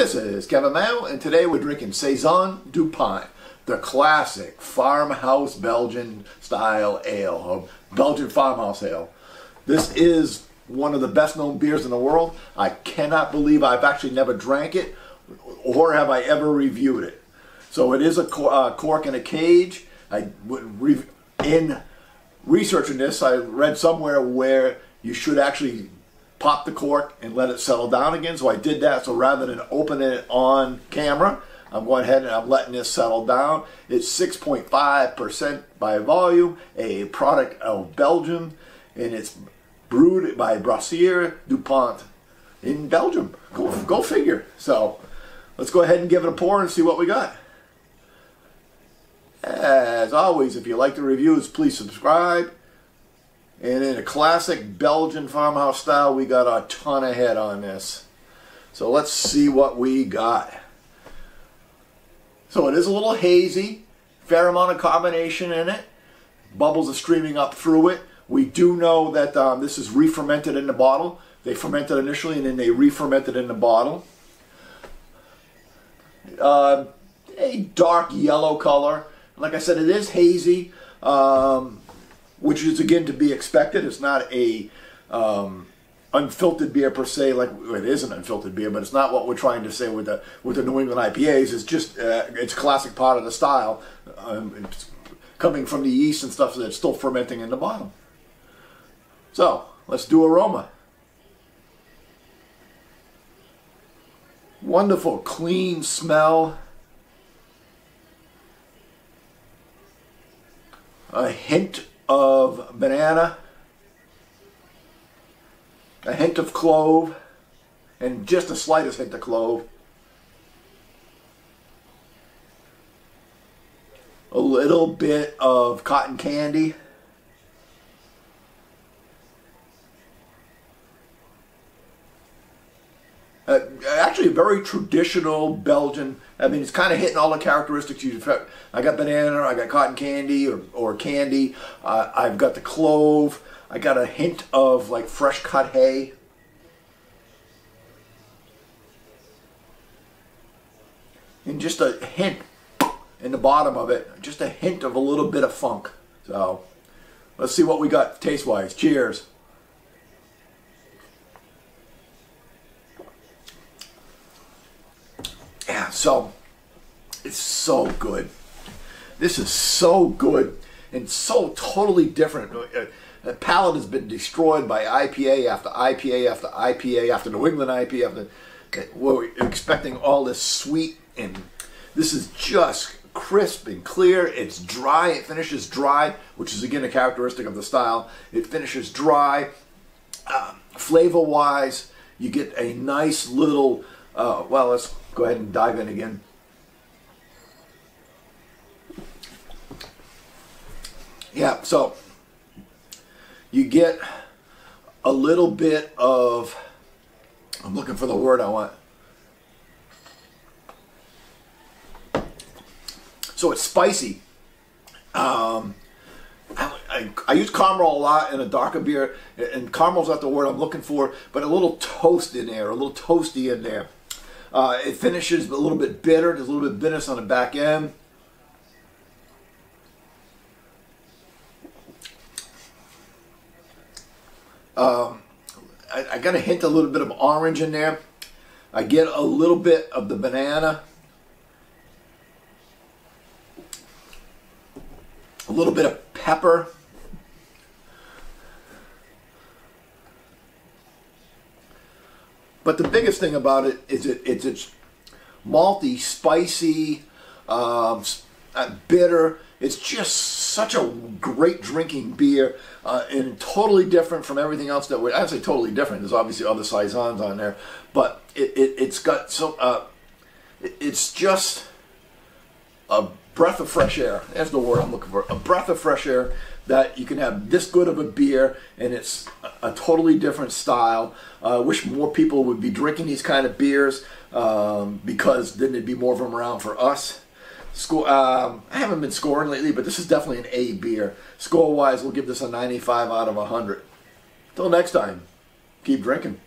This is Kevin Mayo, and today we're drinking Saison Dupont, the classic farmhouse Belgian style ale, or Belgian farmhouse ale. This is one of the best known beers in the world. I cannot believe I've actually never drank it, or have I ever reviewed it. So it is a cork in a cage. In researching this, I read somewhere where you should actually pop the cork and let it settle down again. So I did that. So rather than open it on camera, I'm going ahead and I'm letting this settle down. It's 6.5% by volume, a product of Belgium, and it's brewed by Saison Dupont in Belgium. Go figure. So let's go ahead and give it a pour and see what we got. As always, if you like the reviews, please subscribe. And in a classic Belgian farmhouse style, we got a ton of head on this. So let's see what we got. So it is a little hazy, fair amount of carbonation in it. Bubbles are streaming up through it. We do know that this is re-fermented in the bottle. They fermented initially and then they re-fermented in the bottle. A dark yellow color. Like I said, it is hazy. Which is again to be expected. It's not a unfiltered beer per se. Like it is an unfiltered beer, but it's not what we're trying to say with the New England IPAs. It's just it's a classic part of the style, it's coming from the yeast and stuff that's still fermenting in the bottom. So let's do aroma. Wonderful, clean smell. A hint of banana, a hint of clove, and just the slightest hint of clove. A little bit of cotton candy. Actually, a very traditional Belgian. I mean, it's kind of hitting all the characteristics you'd expect. I got banana, I got cotton candy or candy. I've got the clove. I got a hint of like fresh cut hay. And just a hint in the bottom of it, just a hint of a little bit of funk. So let's see what we got taste-wise. Cheers. Yeah, so it's so good. This is so good and so totally different. The palate has been destroyed by IPA after IPA after IPA after New England IPA. We're expecting all this sweet, and this is just crisp and clear. It's dry. It finishes dry, which is again a characteristic of the style. It finishes dry. Flavor-wise, you get a nice little. Well, let's go ahead and dive in again. Yeah, so you get a little bit of, I'm looking for the word I want. So it's spicy. I use caramel a lot in a darker beer, and caramel's not the word I'm looking for, but a little toast in there, a little toasty in there. It finishes a little bit bitter. There's a little bit of bitterness on the back end. I got a hint, a little bit of orange in there. I get a little bit of the banana. A little bit of pepper. But the biggest thing about it is it's malty, spicy, bitter. It's just such a great drinking beer, and totally different from everything else that I don't say totally different. There's obviously other saisons on there, but it's got so it's just a breath of fresh air. That's the word I'm looking for. A breath of fresh air, that you can have this good of a beer and it's a totally different style. I wish more people would be drinking these kind of beers, because then there'd be more of them around for us. I haven't been scoring lately, but this is definitely an A beer. Score-wise, we'll give this a 95 out of 100. Till next time, keep drinking.